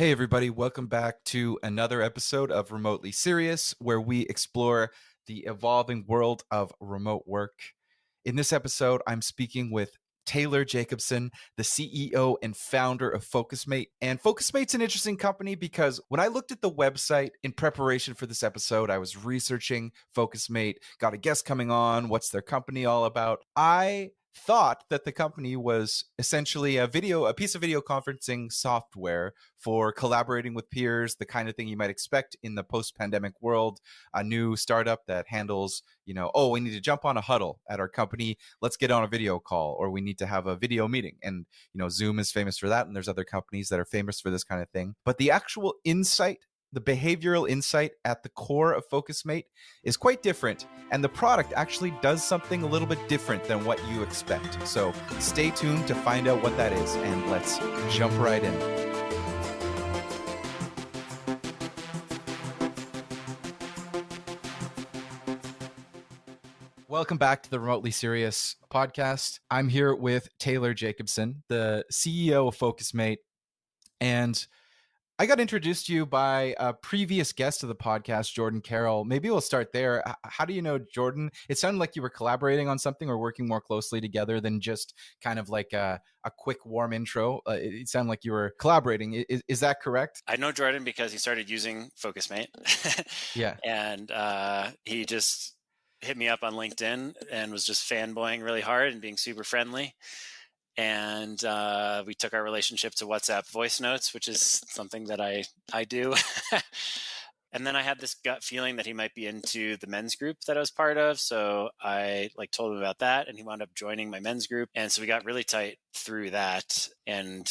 Hey, everybody, welcome back to another episode of Remotely Serious, where we explore the evolving world of remote work. In this episode, I'm speaking with Taylor Jacobson, the CEO and founder of Focusmate. And Focusmate's an interesting company because when I looked at the website in preparation for this episode, I was researching Focusmate, got a guest coming on, what's their company all about. I thought that the company was essentially a piece of video conferencing software for collaborating with peers, the kind of thing you might expect in the post-pandemic world, a new startup that handles, oh, we need to jump on a huddle at our company, let's get on a video call, or we need to have a video meeting. And, Zoom is famous for that, and there's other companies that are famous for this kind of thing. But the actual insight, the behavioral insight at the core of Focusmate is quite different, and the product actually does something a little bit different than what you expect. So stay tuned to find out what that is, and let's jump right in. Welcome back to the Remotely Serious podcast. I'm here with Taylor Jacobson, the CEO of Focusmate, and I got introduced to you by a previous guest of the podcast, Jordan Carroll. Maybe we'll start there. How do you know Jordan? It sounded like you were collaborating on something or working more closely together than just kind of like a quick warm intro. It sounded like you were collaborating. Is that correct? I know Jordan because he started using Focusmate. Yeah. And he just hit me up on LinkedIn and was just fanboying really hard and being super friendly. And we took our relationship to WhatsApp voice notes, which is something that I do. And then I had this gut feeling that he might be into the men's group that I was part of. So I told him about that, and he wound up joining my men's group. And so we got really tight through that. And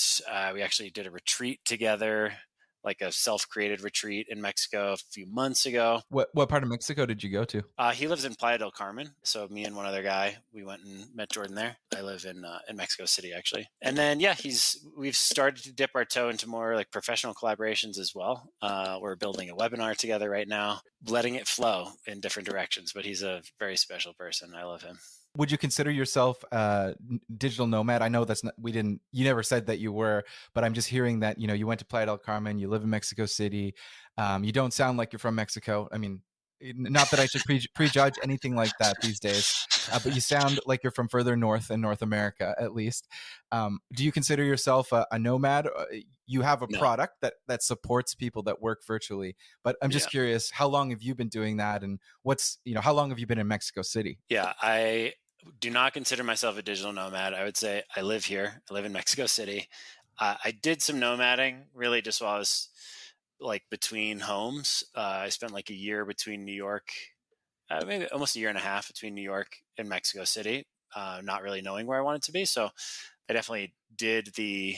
we actually did a retreat together, like a self-created retreat in Mexico a few months ago. What part of Mexico did you go to? He lives in Playa del Carmen. So me and one other guy, we went and met Jordan there. I live in Mexico City, actually. And then, we've started to dip our toe into more like professional collaborations as well. We're building a webinar together right now, letting it flow in different directions. But he's a very special person. I love him. Would you consider yourself a digital nomad? I know you never said that you were, but I'm just hearing that, you went to Playa del Carmen, you live in Mexico City. You don't sound like you're from Mexico. I mean, not that I should prejudge anything like that these days, but you sound like you're from further north in North America, at least. Do you consider yourself a nomad? You have a product that supports people that work virtually, but I'm just curious, how long have you been doing that? And how long have you been in Mexico City? Yeah, I do not consider myself a digital nomad. I would say I live here. I live in Mexico City. I did some nomading really just while I was between homes. I spent a year between New York, maybe almost a year and a half between New York and Mexico City, not really knowing where I wanted to be. So I definitely did the,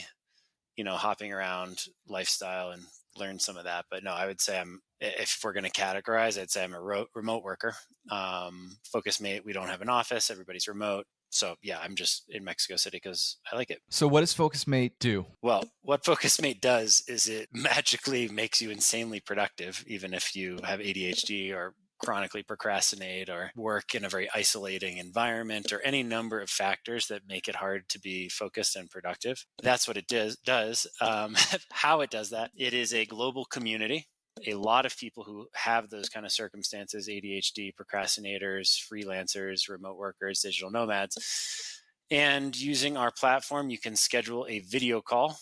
hopping around lifestyle and learned some of that. But no, I would say if we're going to categorize, I'd say I'm a remote worker. Focusmate, we don't have an office. Everybody's remote. So yeah, I'm just in Mexico City because I like it. So what does Focusmate do? Well, what Focusmate does is it magically makes you insanely productive, even if you have ADHD or chronically procrastinate or work in a very isolating environment or any number of factors that make it hard to be focused and productive. That's what it does. How it does that, it is a global community. A lot of people who have those kind of circumstances, ADHD, procrastinators, freelancers, remote workers, digital nomads. And using our platform, you can schedule a video call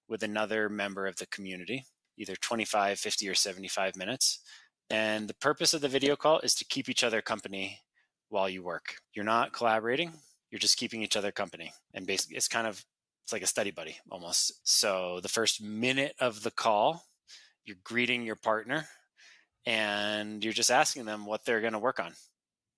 with another member of the community, either 25, 50, or 75 minutes. And the purpose of the video call is to keep each other company while you work. You're not collaborating, you're just keeping each other company. And basically, it's like a study buddy almost. So the first minute of the call, you're greeting your partner and you're just asking them what they're going to work on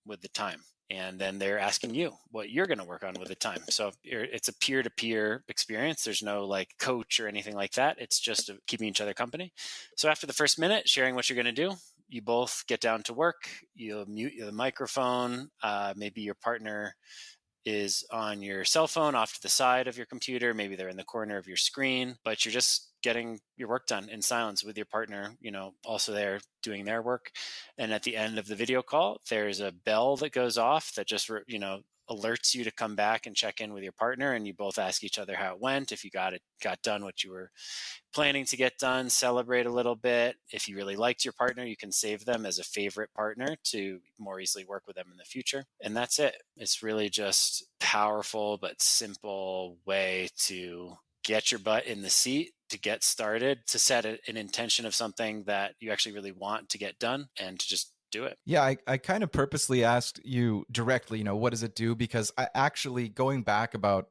with the time. And then they're asking you what you're going to work on with the time. So it's a peer-to-peer experience. There's no coach or anything like that. It's just keeping each other company. So after the first minute, sharing what you're going to do, you both get down to work. You'll mute the microphone. Maybe your partner is on your cell phone off to the side of your computer. Maybe they're in the corner of your screen, but you're just getting your work done in silence with your partner, also there doing their work. And at the end of the video call, there's a bell that goes off that just, alerts you to come back and check in with your partner, and you both ask each other how it went. If you got done what you were planning to get done, celebrate a little bit. If you really liked your partner, you can save them as a favorite partner to more easily work with them in the future. And that's it. It's really just powerful but simple way to get your butt in the seat, to get started, to set an intention of something that you actually really want to get done, and to just do it. Yeah, I kind of purposely asked you directly, what does it do? Because I actually, going back about,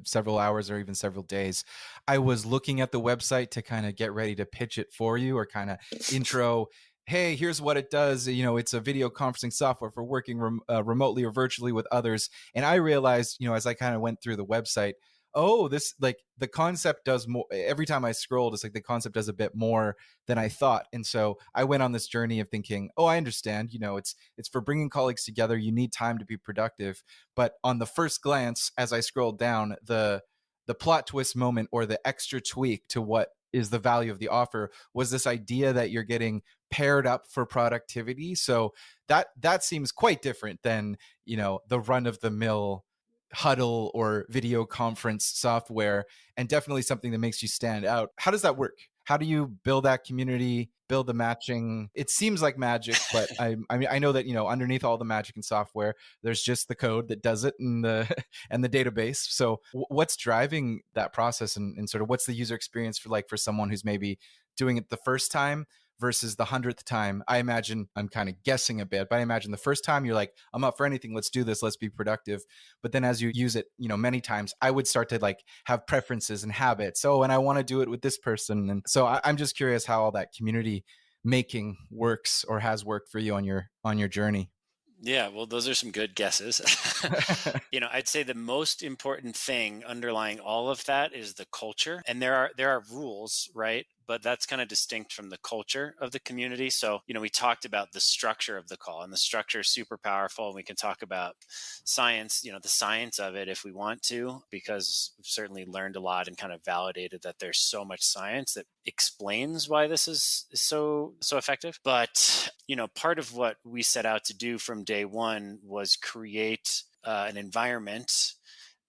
several hours or even several days, I was looking at the website to kind of get ready to pitch it for you, or kind of intro, hey, here's what it does. It's a video conferencing software for working remotely or virtually with others. And I realized, as I kind of went through the website, oh, this, like, the concept does more. Every time I scrolled, it's like the concept does a bit more than I thought. And so I went on this journey of thinking, oh, I understand, it's for bringing colleagues together. You need time to be productive. But on the first glance, as I scrolled down, the plot twist moment, or the extra tweak to what is the value of the offer, was this idea that you're getting paired up for productivity. So that seems quite different than, the run of the mill huddle or video conference software, and definitely something that makes you stand out. How does that work? How do you build that community, build the matching? It seems like magic, but I know that, underneath all the magic in software, there's just the code that does it, and the and the database. So what's driving that process, and sort of what's the user experience for someone who's maybe doing it the first time versus the 100th time? I imagine, I'm kind of guessing a bit, but I imagine the first time you're like, I'm up for anything, let's do this, let's be productive. But then as you use it, many times, I would start to have preferences and habits. Oh, and I want to do it with this person. And so I'm just curious how all that community making works, or has worked for you on your journey. Yeah, well, those are some good guesses. I'd say the most important thing underlying all of that is the culture. And there are rules, right? But that's kind of distinct from the culture of the community. So, we talked about the structure of the call, and the structure is super powerful. And we can talk about science, the science of it if we want to, because we've certainly learned a lot and kind of validated that there's so much science that explains why this is so effective. But, part of what we set out to do from day one was create an environment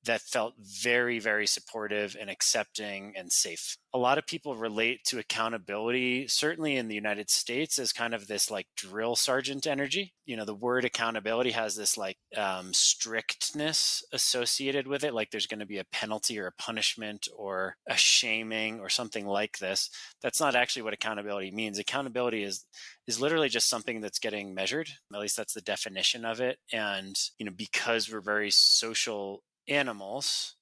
that felt very, very supportive and accepting and safe. A lot of people relate to accountability, certainly in the United States, as kind of this drill sergeant energy. The word accountability has this strictness associated with it. Like there's going to be a penalty or a punishment or a shaming or something like this. That's not actually what accountability means. Accountability is literally just something that's getting measured. At least that's the definition of it. And, because we're very social animals,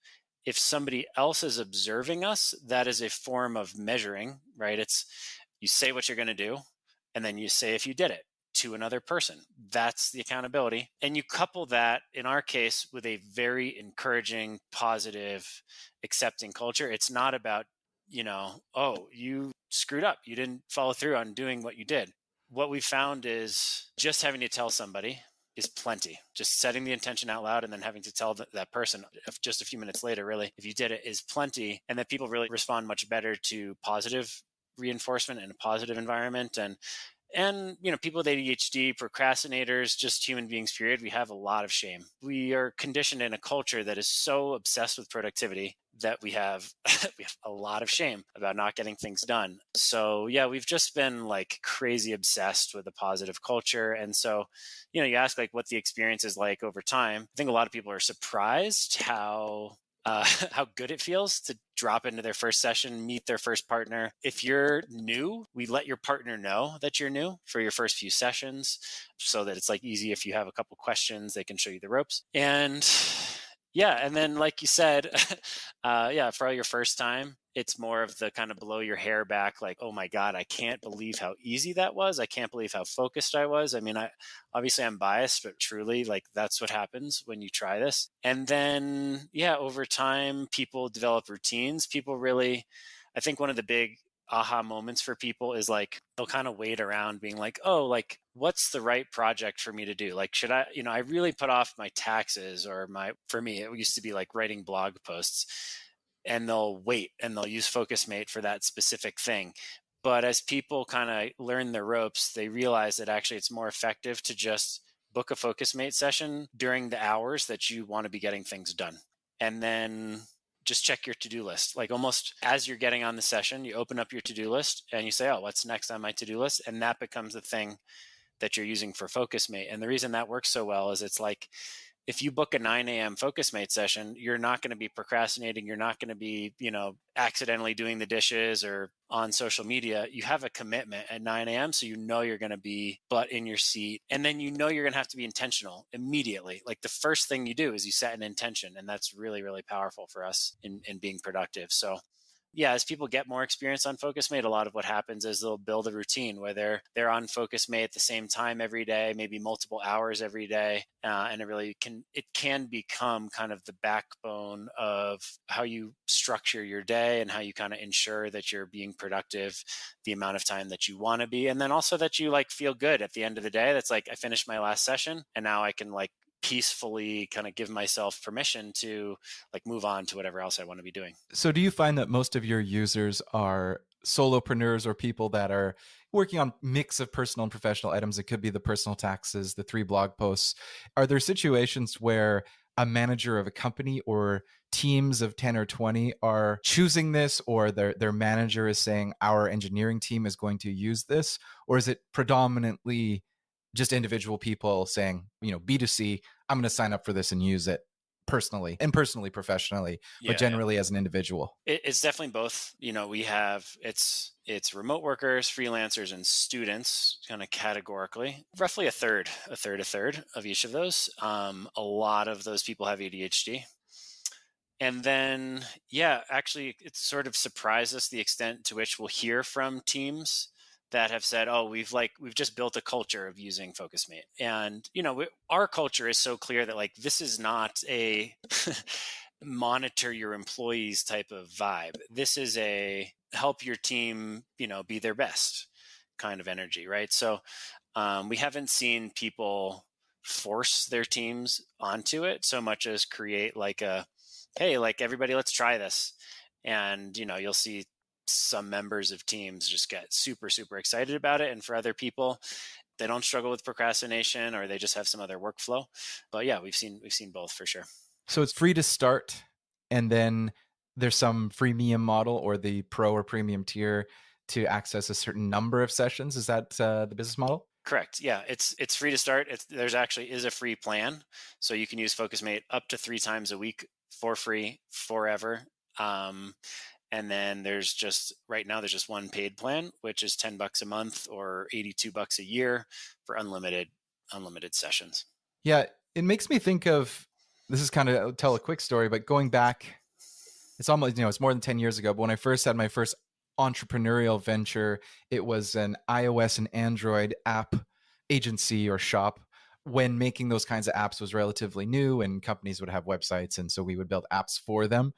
if somebody else is observing us, that is a form of measuring, right? It's, you say what you're going to do, and then you say if you did it to another person. That's the accountability. And you couple that, in our case, with a very encouraging, positive, accepting culture. It's not about, oh, you screwed up, you didn't follow through on doing what you did. What we found is just having to tell somebody is plenty. Just setting the intention out loud and then having to tell that person just a few minutes later, really, if you did it, is plenty. And that people really respond much better to positive reinforcement in a positive environment. And people with ADHD, procrastinators, just human beings, period, we have a lot of shame. We are conditioned in a culture that is so obsessed with productivity that we have a lot of shame about not getting things done. So yeah, we've just been crazy obsessed with a positive culture. And so, you ask what the experience is like over time. I think a lot of people are surprised how good it feels to drop into their first session, meet their first partner. If you're new, we let your partner know that you're new for your first few sessions, so that it's easy. If you have a couple questions, they can show you the ropes. And yeah, and then like you said, for your first time, it's more of the kind of blow your hair back, oh my God, I can't believe how easy that was. I can't believe how focused I was. I mean, obviously I'm biased, but truly that's what happens when you try this. And then, over time, people develop routines. People really, I think one of the big aha moments for people is they'll kind of wait around being what's the right project for me to do? Should I, I really put off my taxes, or for me, it used to be writing blog posts, and they'll wait and they'll use Focusmate for that specific thing. But as people kind of learn the ropes, they realize that actually it's more effective to just book a Focusmate session during the hours that you want to be getting things done. And then just check your to-do list. Like almost as you're getting on the session, you open up your to-do list and you say, oh, what's next on my to-do list? And that becomes the thing that you're using for Focusmate. And the reason that works so well is it's like, if you book a 9 a.m. Focusmate session, you're not going to be procrastinating. You're not going to be, accidentally doing the dishes or on social media. You have a commitment at 9 a.m. So you're going to be butt in your seat. And then you're going to have to be intentional immediately. Like the first thing you do is you set an intention. And that's really, really powerful for us in being productive. So yeah, as people get more experience on Focusmate, a lot of what happens is they'll build a routine where they're on Focusmate at the same time every day, maybe multiple hours every day, and it can become kind of the backbone of how you structure your day and how you kind of ensure that you're being productive the amount of time that you want to be, and then also that you feel good at the end of the day. That's like, I finished my last session, and now I can peacefully kind of give myself permission to move on to whatever else I want to be doing. So do you find that most of your users are solopreneurs or people that are working on mix of personal and professional items? It could be the personal taxes, the 3 blog posts. Are there situations where a manager of a company or teams of 10 or 20 are choosing this, or their manager is saying our engineering team is going to use this? Or is it predominantly just individual people saying, B2C, I'm going to sign up for this and use it personally, professionally, but generally as an individual? It's definitely both. We have, it's remote workers, freelancers, and students kind of categorically, roughly a third of each of those. A lot of those people have ADHD. And then, actually, it sort of surprised us the extent to which we'll hear from teams that have said, oh, we've just built a culture of using Focusmate. And, our culture is so clear that this is not a monitor your employees type of vibe. This is a help your team, be their best kind of energy, right? So we haven't seen people force their teams onto it so much as create hey, everybody, let's try this. And, you'll see some members of teams just get super, super excited about it. And for other people, they don't struggle with procrastination, or they just have some other workflow. But yeah, we've seen both for sure. So it's free to start, and then there's some freemium model or the pro or premium tier to access a certain number of sessions. Is that the business model? Correct. Yeah, it's free to start. There's actually is a free plan, so you can use Focusmate up to 3 times a week for free forever. And then right now there's just one paid plan, which is $10 a month or $82 a year for unlimited sessions. Yeah, it makes me think of, this is kind of tell a quick story, but going back, it's almost, it's more than 10 years ago. But when I first had my first entrepreneurial venture, it was an iOS and Android app agency or shop. When making those kinds of apps was relatively new, and companies would have websites, and so we would build apps for them.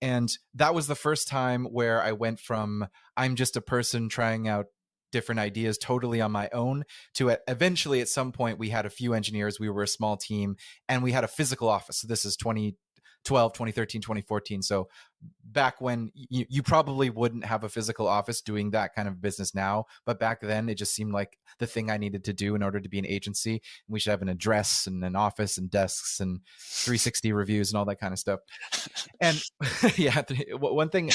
And that was the first time where I went from, I'm just a person trying out different ideas totally on my own, to eventually at some point we had a few engineers, we were a small team, and we had a physical office. So this is 2012, 2013, 2014. So back when you probably wouldn't have a physical office doing that kind of business now, but back then it just seemed like the thing I needed to do in order to be an agency. We should have an address and an office and desks and 360 reviews and all that kind of stuff. And yeah, one thing,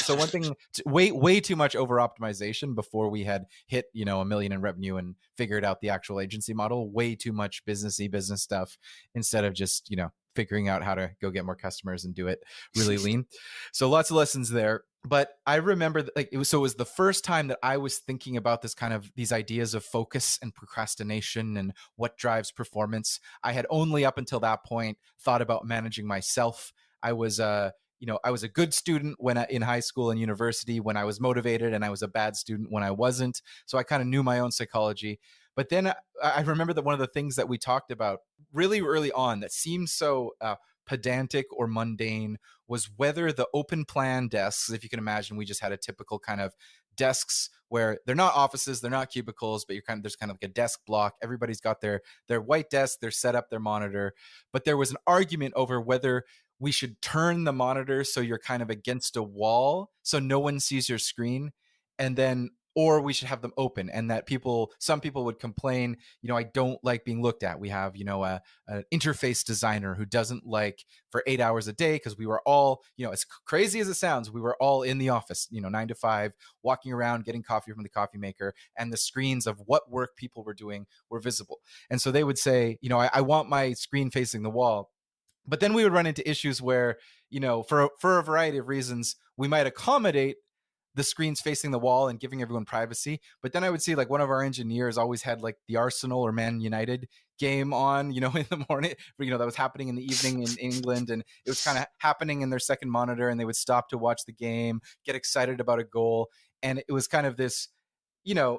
way too much over optimization before we had hit, $1 million in revenue and figured out the actual agency model. Way too much business stuff instead of just, figuring out how to go get more customers and do it really lean. So lots of lessons there. But I remember it was the first time that I was thinking about these ideas of focus and procrastination and what drives performance. I had only up until that point thought about managing myself. I was I was a good student in high school and university when I was motivated, and I was a bad student when I wasn't. So I kind of knew my own psychology. But then I remember that one of the things that we talked about really early on that seemed so pedantic or mundane was whether the open plan desks, if you can imagine, we just had a typical kind of desks where they're not offices, they're not cubicles, but there's kind of like a desk block. Everybody's got their white desk, their setup, their monitor. But there was an argument over whether we should turn the monitor so you're kind of against a wall so no one sees your screen, and then or we should have them open, and that some people would complain, I don't like being looked at. We have, an interface designer who doesn't like for 8 hours a day, because we were all, as crazy as it sounds, we were all in the office, 9 to 5, walking around, getting coffee from the coffee maker, and the screens of what work people were doing were visible. And so they would say, I want my screen facing the wall. But then we would run into issues where, for a variety of reasons, we might accommodate the screens facing the wall and giving everyone privacy. But then I would see like one of our engineers always had like the Arsenal or Man United game on, in the morning, that was happening in the evening in England. And it was kind of happening in their second monitor, and they would stop to watch the game, get excited about a goal. And it was kind of this,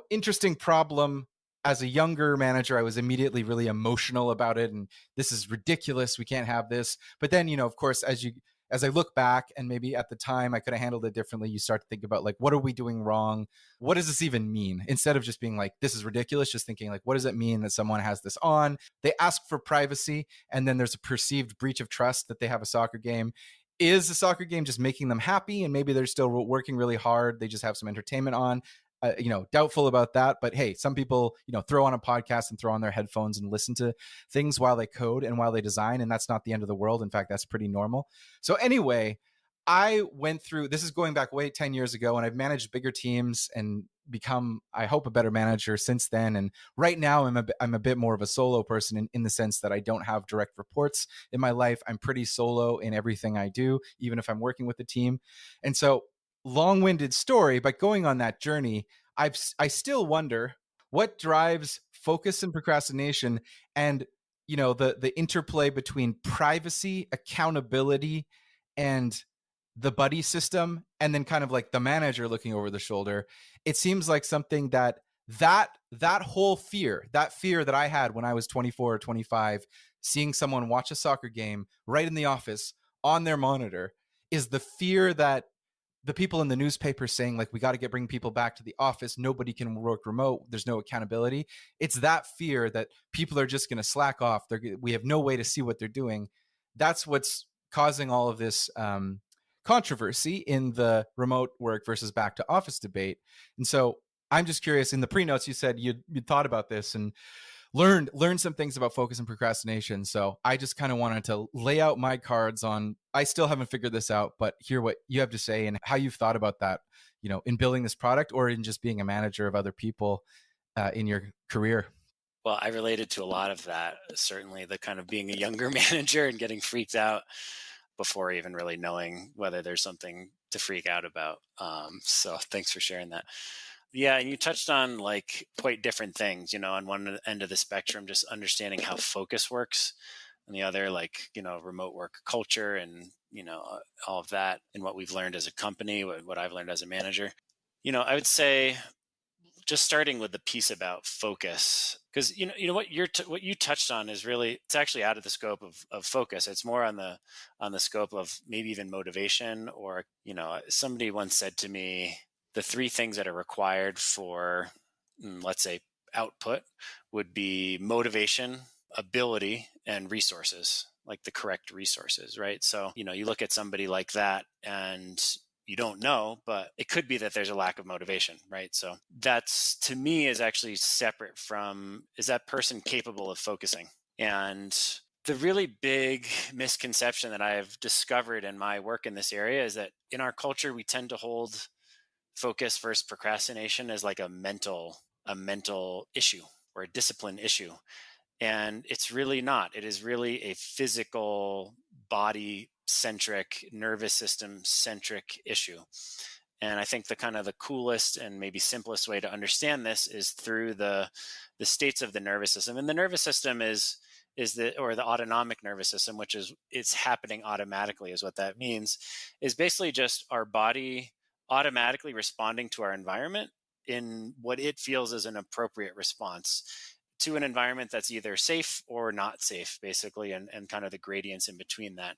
interesting problem. As a younger manager, I was immediately really emotional about it. And this is ridiculous. We can't have this. But then, of course, as I look back, and maybe at the time I could have handled it differently, you start to think about like, what are we doing wrong? What does this even mean? Instead of just being like, this is ridiculous, just thinking like, what does it mean that someone has this on? They ask for privacy, and then there's a perceived breach of trust that they have a soccer game. Is the soccer game just making them happy? And maybe they're still working really hard. They just have some entertainment on. Doubtful about that. But hey, some people, throw on a podcast and throw on their headphones and listen to things while they code and while they design. And that's not the end of the world. In fact, that's pretty normal. So anyway, I went through, this is going back way 10 years ago, and I've managed bigger teams and become, I hope, a better manager since then. And right now I'm a bit more of a solo person in the sense that I don't have direct reports in my life. I'm pretty solo in everything I do, even if I'm working with a team. And so, long-winded story, but going on that journey, I still wonder what drives focus and procrastination, and the interplay between privacy, accountability, and the buddy system, and then kind of like the manager looking over the shoulder. It seems like something that whole fear, that fear that I had when I was 24 or 25, seeing someone watch a soccer game right in the office on their monitor, is the fear that the people in the newspaper saying like, we got to bring people back to the office, nobody can work remote, there's no accountability. It's that fear that people are just going to slack off, we have no way to see what they're doing. That's what's causing all of this controversy in the remote work versus back to office debate. And so I'm just curious, in the pre-notes you said you'd thought about this and learned some things about focus and procrastination. So I just kind of wanted to lay out my cards on, I still haven't figured this out, but hear what you have to say and how you've thought about that, in building this product or in just being a manager of other people in your career. Well, I related to a lot of that. Certainly the kind of being a younger manager and getting freaked out before even really knowing whether there's something to freak out about. So thanks for sharing that. Yeah, and you touched on like quite different things, on one end of the spectrum, just understanding how focus works, and the other, like, remote work culture and, all of that, and what we've learned as a company, what I've learned as a manager. I would say just starting with the piece about focus, because what you touched on is really, it's actually out of the scope of focus. It's more on the scope of maybe even motivation, or somebody once said to me, the three things that are required for, let's say, output would be motivation, ability, and resources, like the correct resources, right? So, you look at somebody like that and you don't know, but it could be that there's a lack of motivation, right? So that's, to me, is actually separate from, is that person capable of focusing? And the really big misconception that I've discovered in my work in this area is that in our culture, we tend to hold focus versus procrastination as like a mental issue or a discipline issue. And it's really not. It is really a physical, body centric, nervous system centric issue. And I think the kind of the coolest and maybe simplest way to understand this is through the states of the nervous system. And the nervous system is the autonomic nervous system, which is, it's happening automatically, is what that means, is basically just our body automatically responding to our environment in what it feels is an appropriate response to an environment that's either safe or not safe, basically, and kind of the gradients in between that.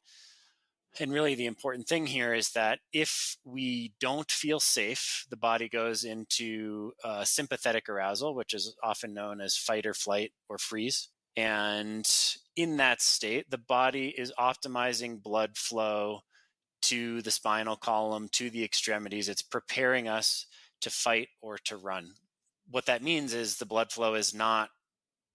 And really the important thing here is that if we don't feel safe, the body goes into sympathetic arousal, which is often known as fight or flight or freeze. And in that state, the body is optimizing blood flow to the spinal column, to the extremities. It's preparing us to fight or to run. What that means is the blood flow is not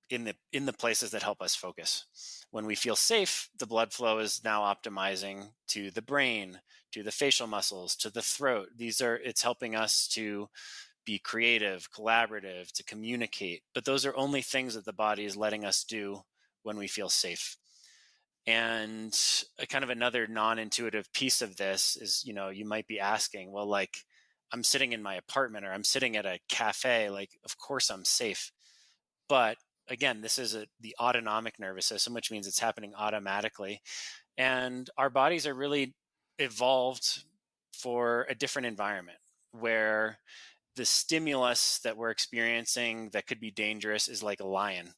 in the places that help us focus. When we feel safe, the blood flow is now optimizing to the brain, to the facial muscles, to the throat. It's helping us to be creative, collaborative, to communicate. But those are only things that the body is letting us do when we feel safe. And a kind of another non-intuitive piece of this is, you might be asking, well, like, I'm sitting in my apartment or I'm sitting at a cafe, like, of course I'm safe. But again, this is the autonomic nervous system, which means it's happening automatically. And our bodies are really evolved for a different environment where the stimulus that we're experiencing that could be dangerous is like a lion.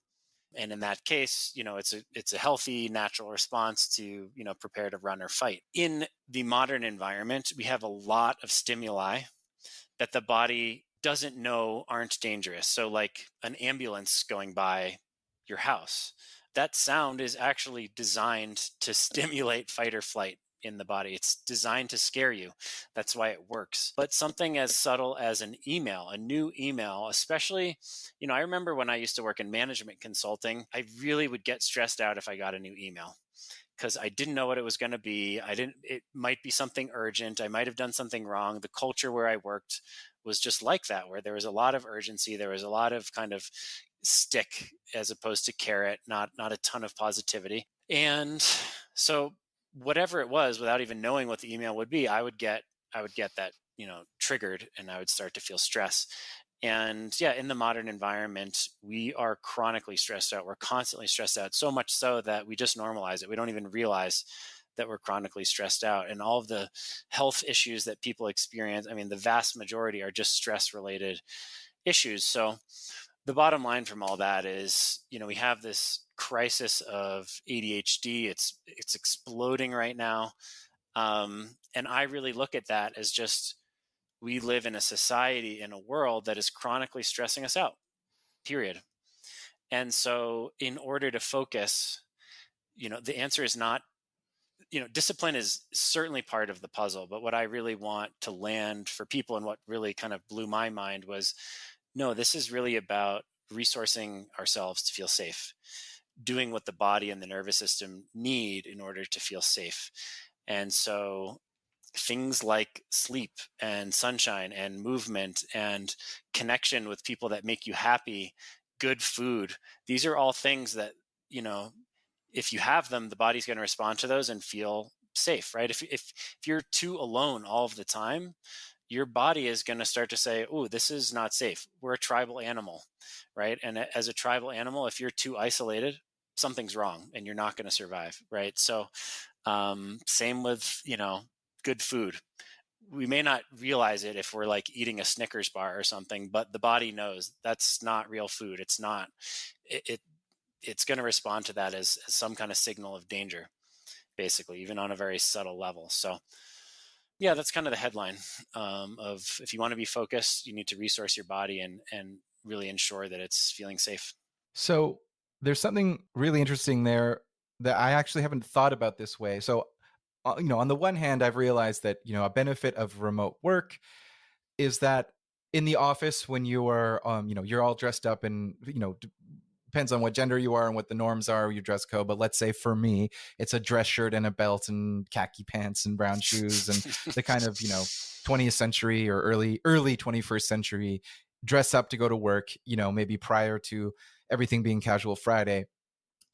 And in that case, it's a healthy, natural response to, prepare to run or fight. In the modern environment, we have a lot of stimuli that the body doesn't know aren't dangerous. So like an ambulance going by your house, that sound is actually designed to stimulate fight or flight in the body. It's designed to scare you. That's why it works. But something as subtle as an email, a new email, especially, I remember when I used to work in management consulting, I really would get stressed out if I got a new email because I didn't know what it was going to be. It might be something urgent. I might have done something wrong. The culture where I worked was just like that, where there was a lot of urgency. There was a lot of kind of stick as opposed to carrot, not a ton of positivity. And so whatever it was, without even knowing what the email would be, I would get that, triggered, and I would start to feel stress. And yeah, in the modern environment, we are chronically stressed out. We're constantly stressed out, so much so that we just normalize it. We don't even realize that we're chronically stressed out. And all of the health issues that people experience, I mean, the vast majority are just stress related issues. So the bottom line from all that is, we have this crisis of ADHD. It's exploding right now. And I really look at that as just, we live in a society, in a world that is chronically stressing us out, period. And so in order to focus, the answer is not, discipline is certainly part of the puzzle. But what I really want to land for people, and what really kind of blew my mind, was, no, this is really about resourcing ourselves to feel safe, doing what the body and the nervous system need in order to feel safe. And so things like sleep and sunshine and movement and connection with people that make you happy, good food, these are all things that, if you have them, the body's going to respond to those and feel safe, right? If you're too alone all of the time, your body is going to start to say, oh, this is not safe. We're a tribal animal, right? And as a tribal animal, if you're too isolated, something's wrong and you're not going to survive, right? So same with, good food. We may not realize it if we're like eating a Snickers bar or something, but the body knows that's not real food. It's not, it's going to respond to that as some kind of signal of danger, basically, even on a very subtle level. So yeah, that's kind of the headline of, if you want to be focused, you need to resource your body and really ensure that it's feeling safe. So there's something really interesting there that I actually haven't thought about this way. So, on the one hand, I've realized that, a benefit of remote work is that in the office, when you are, you're all dressed up and, depends on what gender you are and what the norms are, your dress code. But let's say for me, it's a dress shirt and a belt and khaki pants and brown shoes and the kind of, 20th century or early 21st century dress up to go to work, maybe prior to everything being casual Friday.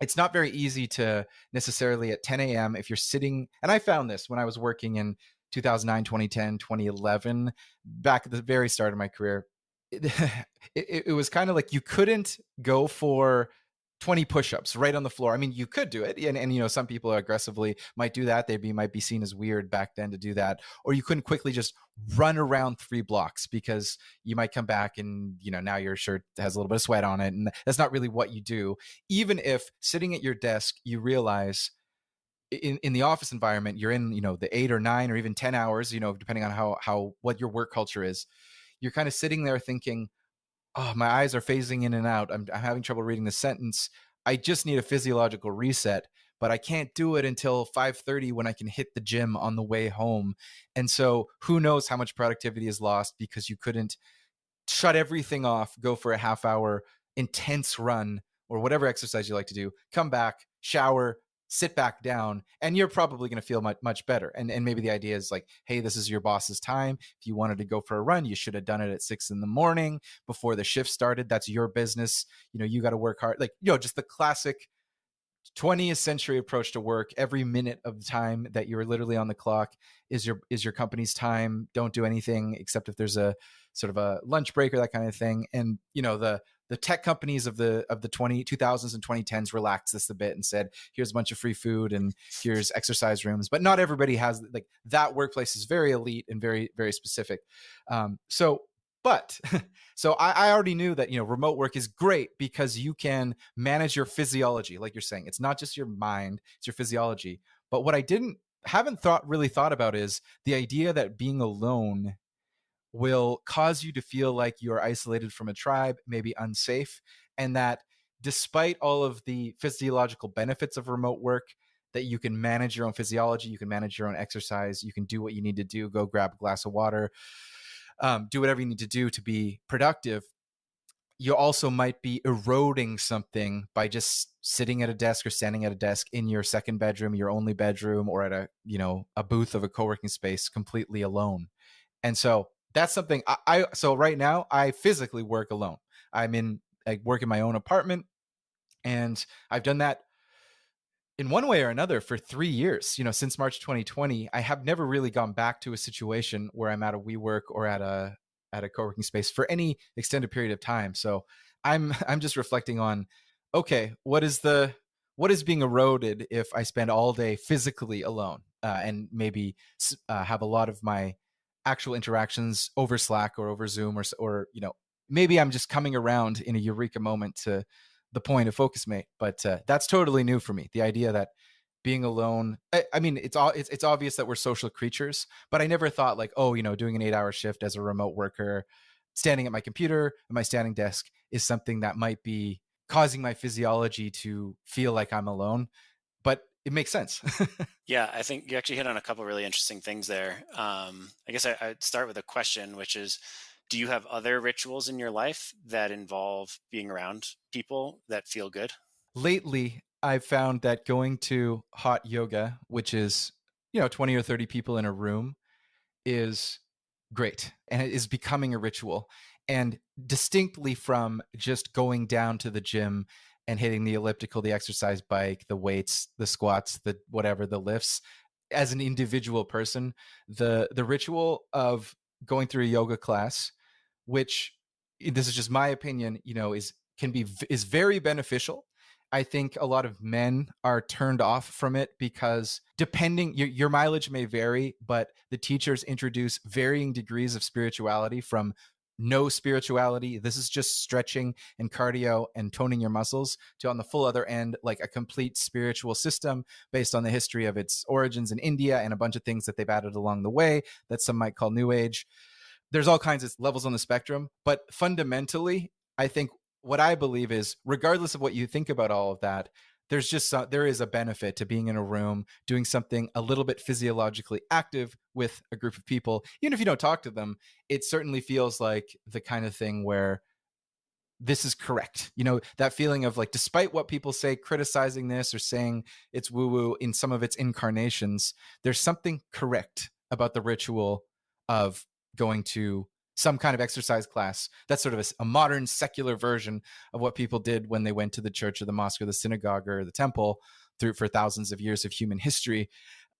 It's not very easy to necessarily at 10 a.m. if you're sitting, and I found this when I was working in 2009, 2010, 2011, back at the very start of my career. It was kind of like you couldn't go for 20 push-ups right on the floor. I mean, you could do it, and some people aggressively might do that. They might be seen as weird back then to do that. Or you couldn't quickly just run around 3 blocks because you might come back and now your shirt has a little bit of sweat on it, and that's not really what you do. Even if sitting at your desk, you realize in the office environment, you're in the 8 or 9 or even 10 hours, depending on how what your work culture is. You're kind of sitting there thinking, oh, my eyes are phasing in and out. I'm having trouble reading the sentence. I just need a physiological reset. but I can't do it until 5:30 when I can hit the gym on the way home. And so who knows how much productivity is lost because you couldn't shut everything off, go for a half hour intense run or whatever exercise you like to do, come back, shower, sit back down, and you're probably going to feel much better. And maybe the idea is like, hey, this is your boss's time. If you wanted to go for a run, you should have done it at 6 in the morning before the shift started. That's your business. You got to work hard. Like, just the classic 20th century approach to work. Every minute of the time that you're literally on the clock is your company's time. Don't do anything except if there's a sort of a lunch break or that kind of thing. And the tech companies of the 2000s and 2010s relaxed this a bit and said, here's a bunch of free food and here's exercise rooms. But not everybody has, like, that workplace is very elite and very, very specific. But so I already knew that, remote work is great because you can manage your physiology. Like you're saying, it's not just your mind, it's your physiology. But what I haven't really thought about is the idea that being alone will cause you to feel like you're isolated from a tribe, maybe unsafe, and that despite all of the physiological benefits of remote work, that you can manage your own physiology, you can manage your own exercise, you can do what you need to do, go grab a glass of water, do whatever you need to do to be productive. You also might be eroding something by just sitting at a desk or standing at a desk in your second bedroom, your only bedroom, or at a booth of a co-working space completely alone. And so that's something so right now I physically work alone. I work in my own apartment, and I've done that in one way or another for 3 years. Since March 2020, I have never really gone back to a situation where I'm at a WeWork or at a co-working space for any extended period of time. So I'm just reflecting on, okay, what is being eroded if I spend all day physically alone, and maybe have a lot of my actual interactions over Slack or over Zoom, or maybe I'm just coming around in a eureka moment to the point of Focusmate. But that's totally new for me. The idea that being alone, I mean, it's obvious that we're social creatures, but I never thought like, oh, doing an 8-hour shift as a remote worker, standing at my computer at my standing desk is something that might be causing my physiology to feel like I'm alone. But it makes sense. Yeah, I think you actually hit on a couple really interesting things there. I guess I'd start with a question, which is, do you have other rituals in your life that involve being around people that feel good? Lately, I've found that going to hot yoga, which is, 20 or 30 people in a room, is great, and it is becoming a ritual, and distinctly from just going down to the gym and hitting the elliptical, the exercise bike, the weights, the squats, the whatever, the lifts. As an individual person, the ritual of going through a yoga class, which, this is just my opinion, is very beneficial. I think a lot of men are turned off from it because, depending, your mileage may vary, but the teachers introduce varying degrees of spirituality, from no spirituality, this is just stretching and cardio and toning your muscles, to, on the full other end, like a complete spiritual system based on the history of its origins in India and a bunch of things that they've added along the way that some might call New Age. There's all kinds of levels on the spectrum, but fundamentally, I think what I believe is, regardless of what you think about all of that, there is a benefit to being in a room doing something a little bit physiologically active with a group of people. Even if you don't talk to them, it certainly feels like the kind of thing where this is correct. That feeling of like, despite what people say, criticizing this or saying it's woo woo in some of its incarnations, there's something correct about the ritual of going to some kind of exercise class. That's sort of a modern secular version of what people did when they went to the church or the mosque or the synagogue or the temple for thousands of years of human history.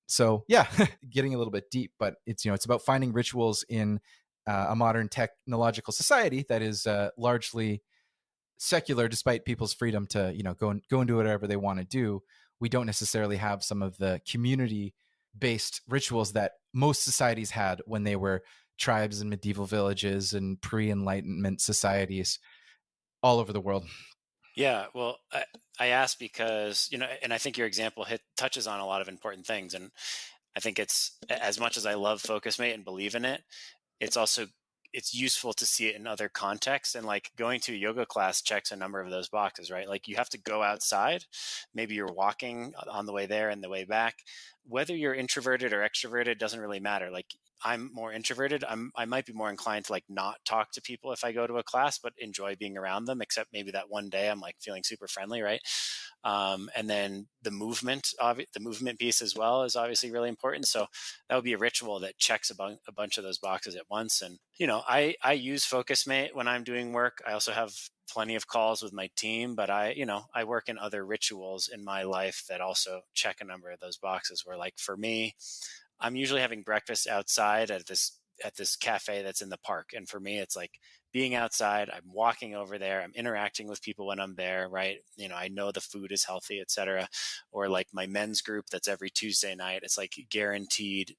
So yeah, getting a little bit deep, but it's about finding rituals in a modern technological society that is largely secular, despite people's freedom to go and do whatever they want to do. We don't necessarily have some of the community based rituals that most societies had when they were tribes and medieval villages and pre-enlightenment societies all over the world. Yeah, well, I asked because, and I think your example touches on a lot of important things. And I think it's, as much as I love Focusmate and believe in it, it's also it's useful to see it in other contexts. And like going to a yoga class checks a number of those boxes, right? Like you have to go outside. Maybe you're walking on the way there and the way back. Whether you're introverted or extroverted doesn't really matter. Like I'm more introverted. I might be more inclined to like not talk to people if I go to a class, but enjoy being around them, except maybe that one day I'm like feeling super friendly, right? And then the movement piece as well is obviously really important. So that would be a ritual that checks a bunch of those boxes at once. And, I use Focusmate when I'm doing work. I also have plenty of calls with my team, but I work in other rituals in my life that also check a number of those boxes where, like, for me, I'm usually having breakfast outside at this cafe that's in the park. And for me, it's like being outside, I'm walking over there, I'm interacting with people when I'm there, right? I know the food is healthy, etc. Or like my men's group that's every Tuesday night, it's like guaranteed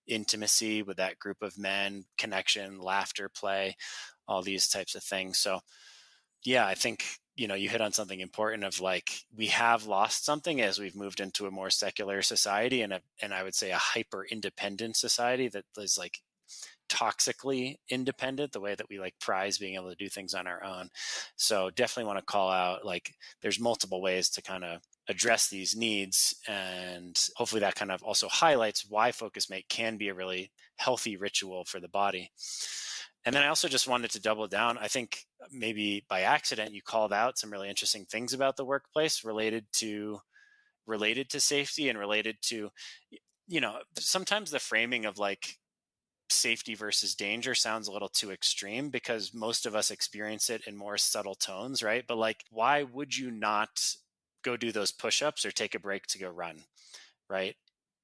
intimacy with that group of men, connection, laughter, play, all these types of things. So yeah, I think, you hit on something important of like, we have lost something as we've moved into a more secular society and I would say a hyper independent society that is like toxically independent, the way that we like prize being able to do things on our own. So definitely want to call out, like, there's multiple ways to kind of address these needs. And hopefully that kind of also highlights why Focusmate can be a really healthy ritual for the body. And then I also just wanted to double down. I think maybe by accident, you called out some really interesting things about the workplace related to safety and related to, sometimes the framing of like safety versus danger sounds a little too extreme because most of us experience it in more subtle tones, right? But like, why would you not go do those push-ups or take a break to go run, right?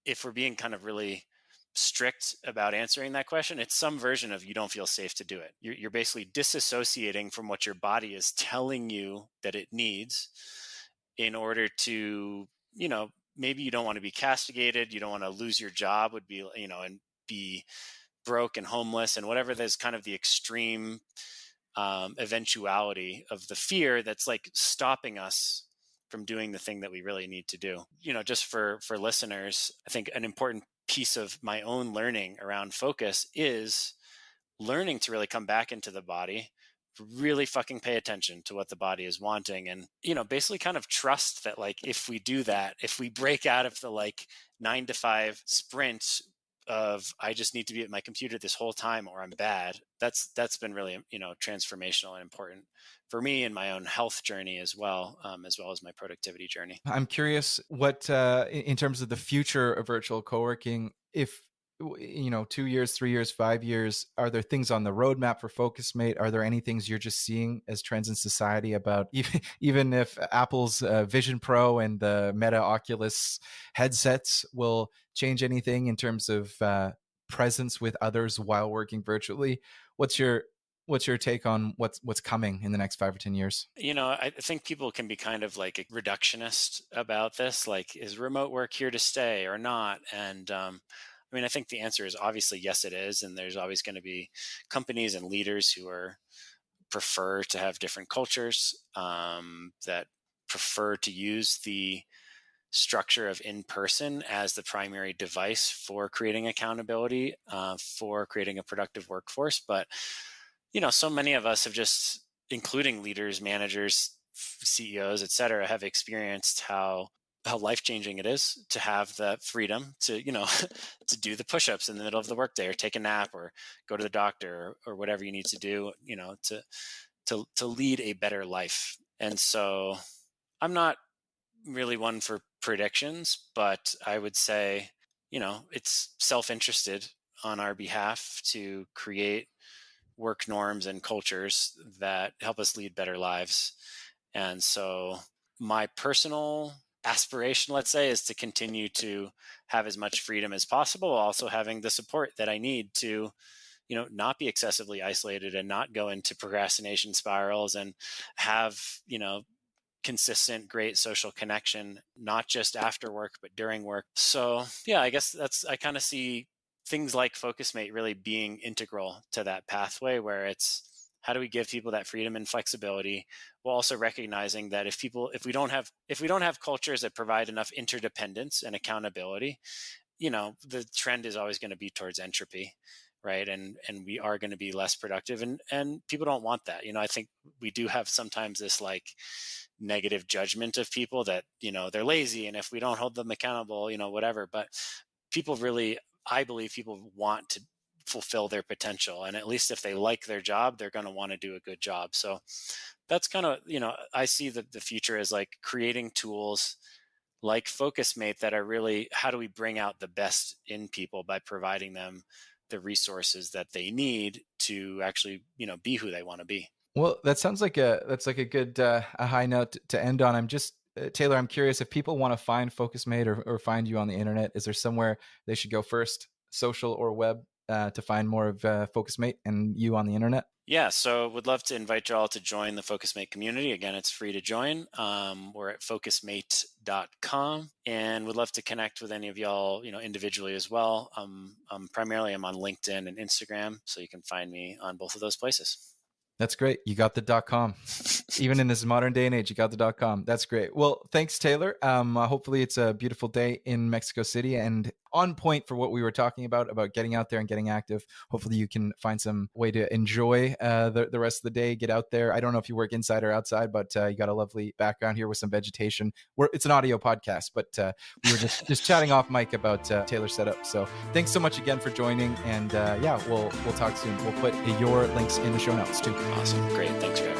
If we're being kind of really strict about answering that question, it's some version of you don't feel safe to do it. You're basically disassociating from what your body is telling you that it needs in order to, maybe you don't want to be castigated, you don't want to lose your job, would be, and be broke and homeless and whatever. There's kind of the extreme eventuality of the fear that's like stopping us from doing the thing that we really need to do. Just for listeners, I think an important piece of my own learning around focus is learning to really come back into the body, really fucking pay attention to what the body is wanting, and basically kind of trust that, like, if we do that, if we break out of the like 9 to 5 sprint of I just need to be at my computer this whole time or I'm bad, that's been really transformational and important for me in my own health journey as well as my productivity journey. I'm curious what, in terms of the future of virtual co-working, if 2 years, 3 years, 5 years, are there things on the roadmap for Focusmate? Are there any things you're just seeing as trends in society about even if Apple's Vision Pro and the Meta Oculus headsets will change anything in terms of presence with others while working virtually? What's your take on what's coming in the next 5 or 10 years? I think people can be kind of like a reductionist about this. Like, is remote work here to stay or not? And I think the answer is obviously yes, it is. And there's always going to be companies and leaders who prefer to have different cultures, that prefer to use the structure of in person as the primary device for creating accountability, for creating a productive workforce. But so many of us have just, including leaders, managers, CEOs, et cetera, have experienced how life-changing it is to have the freedom to, to do the push-ups in the middle of the workday, or take a nap, or go to the doctor, or whatever you need to do, to lead a better life. And so I'm not really one for predictions, but I would say, it's self-interested on our behalf to create work norms and cultures that help us lead better lives. And so my personal aspiration, let's say, is to continue to have as much freedom as possible, also having the support that I need to, not be excessively isolated and not go into procrastination spirals, and have, consistent, great social connection, not just after work, but during work. So yeah, I guess I kind of see things like Focusmate really being integral to that pathway, where it's, how do we give people that freedom and flexibility, while also recognizing that if we don't have cultures that provide enough interdependence and accountability, the trend is always going to be towards entropy. right? And we are going to be less productive, and people don't want that. I think we do have sometimes this like negative judgment of people that they're lazy, and if we don't hold them accountable, whatever. But people really, I believe people want to fulfill their potential, and at least if they like their job, they're going to want to do a good job. So that's kind of, I see the future as like creating tools like Focusmate that are really, how do we bring out the best in people by providing them the resources that they need to actually, be who they want to be. Well, that's like a good a high note to end on. I'm just Taylor, I'm curious if people want to find Focusmate or find you on the internet, is there somewhere they should go first, social or web, to find more of Focusmate and you on the internet? Yeah, so would love to invite you all to join the Focusmate community. Again, it's free to join. We're at focusmate.com, and would love to connect with any of y'all, individually as well. Primarily, I'm on LinkedIn and Instagram, so you can find me on both of those places. That's great. You got the .com. Even in this modern day and age, you got the .com. That's great. Well, thanks, Taylor. Hopefully it's a beautiful day in Mexico City and on point for what we were talking about getting out there and getting active. Hopefully you can find some way to enjoy the rest of the day, get out there. I don't know if you work inside or outside, but you got a lovely background here with some vegetation. It's an audio podcast, but we were just chatting off mic about Taylor's setup. So thanks so much again for joining. And we'll talk soon. We'll put your links in the show notes too. Awesome. Great. Thanks for having me.